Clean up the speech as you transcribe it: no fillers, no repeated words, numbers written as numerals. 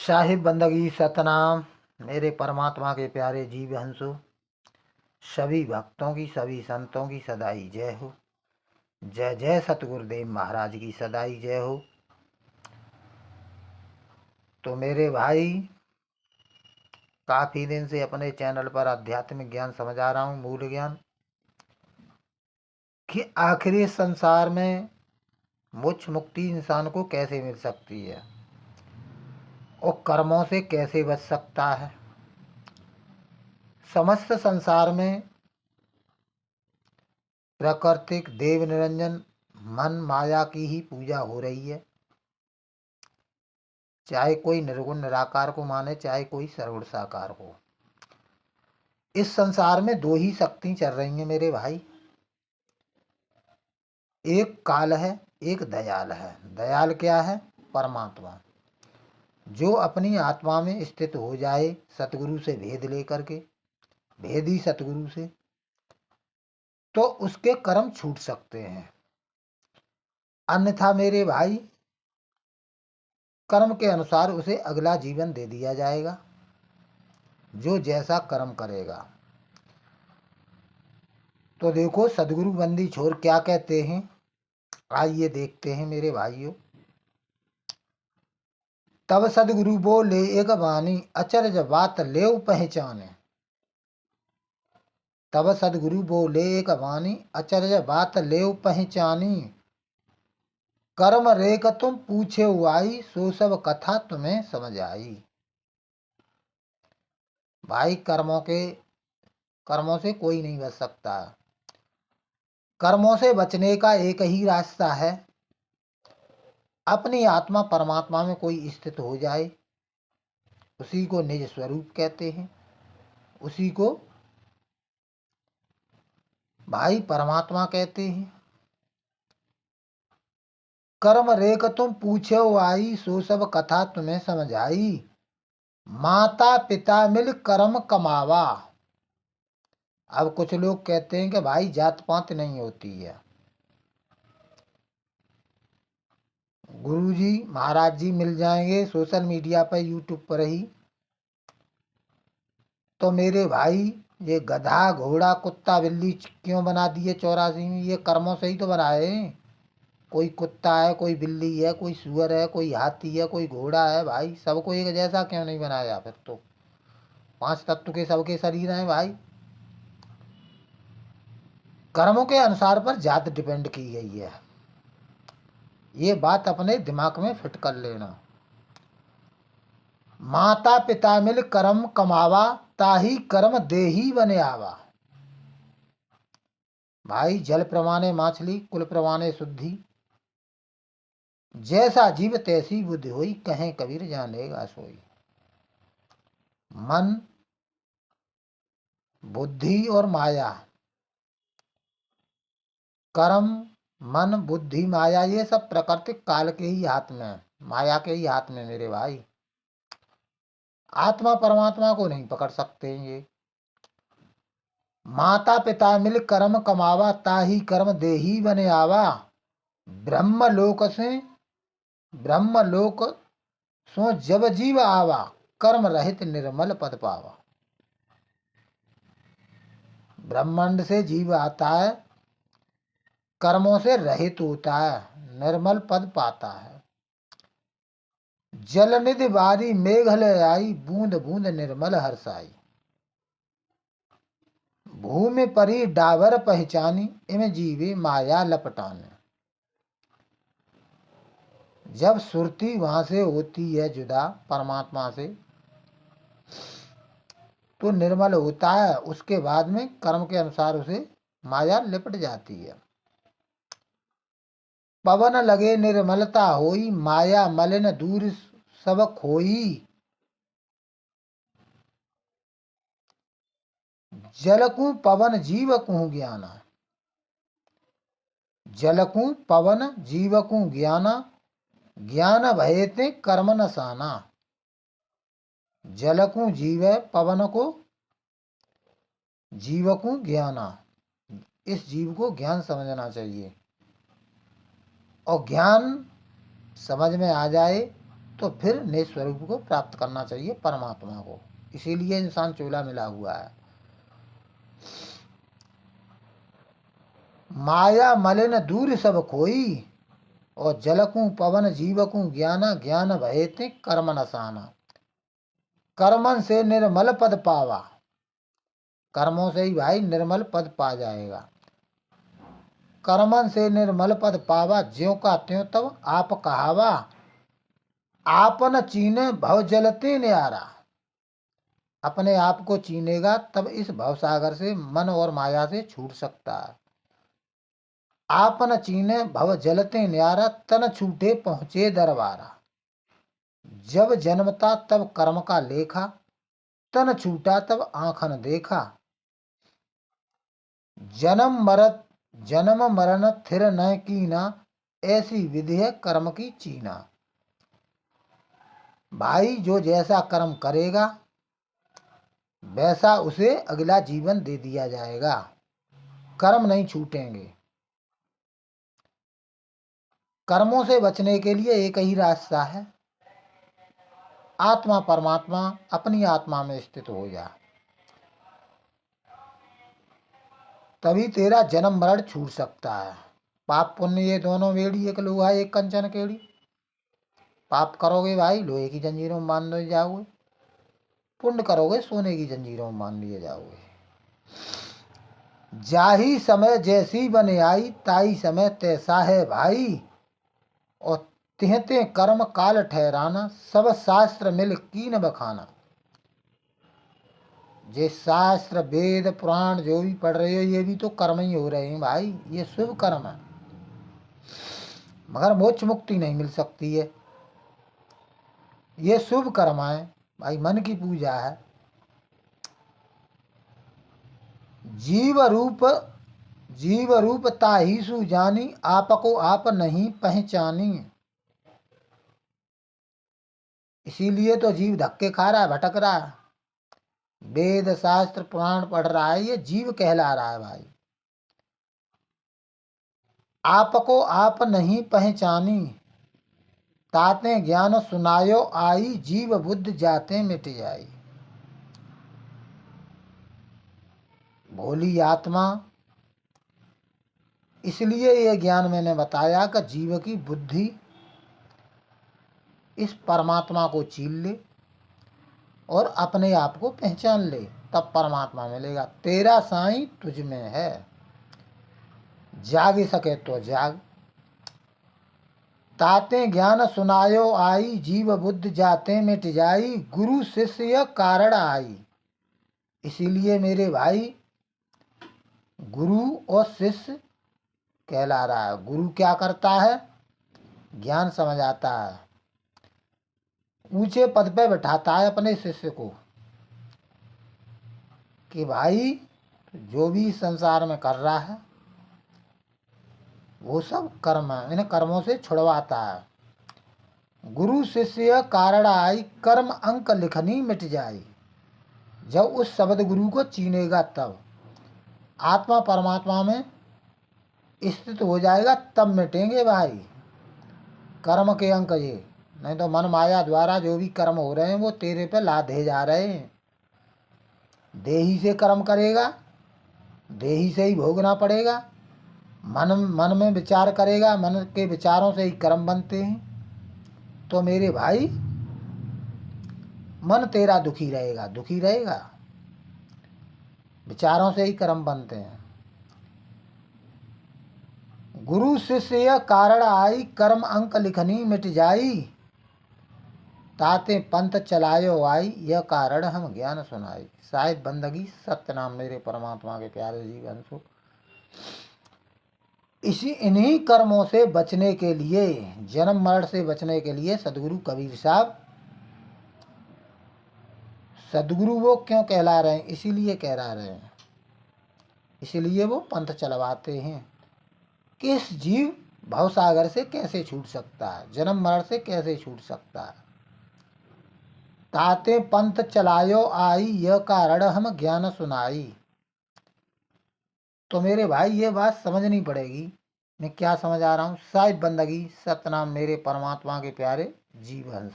साहिब बंदगी सतनाम। मेरे परमात्मा के प्यारे जीव हंसो, सभी भक्तों की सभी संतों की सदाई जय हो। जय जय सतगुरुदेव महाराज की सदाई जय हो। तो मेरे भाई, काफ़ी दिन से अपने चैनल पर आध्यात्मिक ज्ञान समझा रहा हूँ, मूल ज्ञान कि आखिरी संसार में मोक्ष मुक्ति इंसान को कैसे मिल सकती है और कर्मों से कैसे बच सकता है। समस्त संसार में प्राकृतिक देव निरंजन मन माया की ही पूजा हो रही है, चाहे कोई निर्गुण निराकार को माने, चाहे कोई सर्वगुण साकार को। इस संसार में दो ही शक्ति चल रही हैं मेरे भाई, एक काल है, एक दयाल है। दयाल क्या है? परमात्मा, जो अपनी आत्मा में स्थित हो जाए सतगुरु से भेद लेकर के, भेदी सतगुरु से, तो उसके कर्म छूट सकते हैं। अन्यथा मेरे भाई, कर्म के अनुसार उसे अगला जीवन दे दिया जाएगा, जो जैसा कर्म करेगा। तो देखो सदगुरु बंदी छोर क्या कहते हैं, आइए देखते हैं मेरे भाइयों। तब सदगुरु बोले एक वाणी, अचरज बात लेव पहचाने। तब सदगुरु बोले एक वाणी, अचरज बात लेव पहचानी। कर्म रेख तुम पूछे आई, सो सब कथा तुम्हें समझ आई। भाई, कर्मों से कोई नहीं बच सकता। कर्मों से बचने का एक ही रास्ता है, अपनी आत्मा परमात्मा में कोई स्थित हो जाए। उसी को निज स्वरूप कहते हैं, उसी को भाई परमात्मा कहते हैं। कर्म रेख तुम पूछो आई, सो सब कथा तुम्हें समझ आई। माता पिता मिल कर्म कमावा। अब कुछ लोग कहते हैं कि भाई जात पात नहीं होती है। गुरुजी महाराज जी मिल जाएंगे सोशल मीडिया पर, यूट्यूब पर ही। तो मेरे भाई, ये गधा घोड़ा कुत्ता बिल्ली क्यों बना दिए 84 में? ये कर्मों से ही तो बनाए। कोई कुत्ता है, कोई बिल्ली है, कोई सुअर है, कोई हाथी है, कोई घोड़ा है। भाई सबको एक जैसा क्यों नहीं बनाया? फिर तो 5 तत्व के सबके शरीर हैं भाई। कर्मों के अनुसार पर जात डिपेंड की गई है, ये बात अपने दिमाग में फिट कर लेना। माता पिता मिल कर्म कमावा, ताही कर्म देही बने आवा। भाई जल प्रमाणे माछली, कुल प्रमाणे शुद्धि। जैसा जीव तैसी बुद्धि हुई, कहें कबीर जानेगा सोई। मन, बुद्धि और माया, कर्म, मन, बुद्धि, माया, ये सब प्राकृतिक काल के ही हाथ में, माया के ही हाथ में मेरे भाई। आत्मा परमात्मा को नहीं पकड़ सकते ये। माता पिता मिल कर्म कमावा, ताही कर्म देही बने आवा। ब्रह्मलोक सो जब जीव आवा, कर्म रहित निर्मल पद पावा। ब्रह्मांड से जीव आता है, कर्मों से रहित होता है, निर्मल पद पाता है। जल निधि बारी मेघल आई, बूंद बूंद निर्मल हर्षाई। भूमि परी डावर पहचानी, इम जीवे माया लपटाने। जब सुरती वहां से होती है जुदा परमात्मा से, तो निर्मल होता है। उसके बाद में कर्म के अनुसार उसे माया लिपट जाती है। पवन लगे निर्मलता होई, माया मलिन दूर सब खोई। जलकू पवन जीव कहूँ ज्ञाना। जलकू पवन जीव कहूँ ज्ञाना, ज्ञान भयते कर्म न साना। जल को जीव है, पवन को जीव को ज्ञाना। इस जीव को ज्ञान समझना चाहिए, और ज्ञान समझ में आ जाए तो फिर निज स्वरूप को प्राप्त करना चाहिए, परमात्मा को। इसीलिए इंसान चोला मिला हुआ है। माया मलिन दूर सब खोई, और जलकू पवन जीवकू ज्ञाना, ज्ञान भयते कर्म नसाना। कर्मन से निर्मल पद पावा, कर्मों से ही भाई निर्मल पद पा जाएगा। कर्मन से निर्मल पद पावा, ज्यों का त्यों तब आप कहावा। आपन चीने भव जलते न्यारा, अपने आप को चीनेगा तब इस भवसागर से, मन और माया से छूट सकता है। आपन चीने भव जलते न्यारा, तन छूटे पहुंचे दरबारा। जब जन्मता तब कर्म का लेखा, तन छूटा तब आंखन देखा। जन्म मरण थिर न कीना, ऐसी विधि है कर्म की चीना। भाई जो जैसा कर्म करेगा वैसा उसे अगला जीवन दे दिया जाएगा, कर्म नहीं छूटेंगे। कर्मों से बचने के लिए एक ही रास्ता है, आत्मा परमात्मा अपनी आत्मा में स्थित हो जा, तभी तेरा जन्म मरण छूट सकता है। पाप पुण्य ये दोनों बेड़ी, एक लोहा एक कंचन केड़ी। पाप करोगे भाई लोहे की जंजीरों में बांध लिए जाओगे, पुण्य करोगे सोने की जंजीरों में बांध लिए जाओगे। जाही समय जैसी बने आई, ताई समय तैसा है भाई। और तिहते कर्म काल ठहराना, सब शास्त्र मिल कीन बखाना। ये शास्त्र वेद पुराण जो भी पढ़ रहे हो, ये भी तो कर्म ही हो रहे हैं भाई, ये शुभ कर्म है। मगर मोक्ष मुक्ति नहीं मिल सकती है, ये शुभ कर्म है भाई, मन की पूजा है। जीव रूप ताहिसु जानी, आपको आप नहीं पहचानी। इसीलिए तो जीव धक्के खा रहा है, भटक रहा है। वेद शास्त्र पुराण पढ़ रहा है, ये जीव कहला रहा है भाई। आपको आप नहीं पहचानी, ताते ज्ञान सुनायो आई, जीव बुद्ध जाते मिट जाई। भोली आत्मा, इसलिए ये ज्ञान मैंने बताया कि जीव की बुद्धि इस परमात्मा को चीन ले और अपने आप को पहचान ले, तब परमात्मा मिलेगा। तेरा साईं तुझ में है, जाग सके तो जाग। ताते ज्ञान सुनायो आई, जीव बुद्ध जाते मिट जाई। गुरु शिष्य कारण आई, इसीलिए मेरे भाई गुरु और शिष्य कहला रहा है। गुरु क्या करता है, ज्ञान समझाता है, ऊंचे पद पे बैठाता है अपने शिष्य को कि भाई जो भी संसार में कर रहा है वो सब कर्म है, इन्हें कर्मों से छुड़वाता है। गुरु शिष्य कारण आई, कर्म अंक लिखनी मिट जाई। जब उस शब्द गुरु को चीनेगा तब आत्मा परमात्मा में स्थित हो जाएगा, तब मिटेंगे भाई कर्म के अंक ये। नहीं तो मन माया द्वारा जो भी कर्म हो रहे हैं वो तेरे पे लादे जा रहे हैं। देही से कर्म करेगा, देही से ही भोगना पड़ेगा। मन में विचार करेगा, मन के विचारों से ही कर्म बनते हैं। तो मेरे भाई मन तेरा दुखी रहेगा, दुखी रहेगा, विचारों से ही कर्म बनते हैं। गुरु शिष्य कारण आई, कर्म अंक लिखनी मिट जाई। ताते पंथ चलायो आई, यह कारण हम ज्ञान सुनाई। साहिब बंदगी सत्यनाम मेरे परमात्मा के प्यारे जीवन सो। इन्हीं कर्मों से बचने के लिए, जन्म मरण से बचने के लिए सदगुरु कबीर साहब, सदगुरु वो क्यों कहला रहे हैं, इसीलिए कहला रहे हैं, इसीलिए वो पंथ चलवाते हैं कि इस जीव भवसागर से कैसे छूट सकता है, जन्म मरण से कैसे छूट सकता है। ताते पंथ चलायो आई, यह कारण हम ज्ञान सुनाई। तो मेरे भाई ये बात समझनी पड़ेगी। मैं क्या समझ आ रहा हूँ, साहिब बंदगी सतनाम मेरे परमात्मा के प्यारे जीव हंस।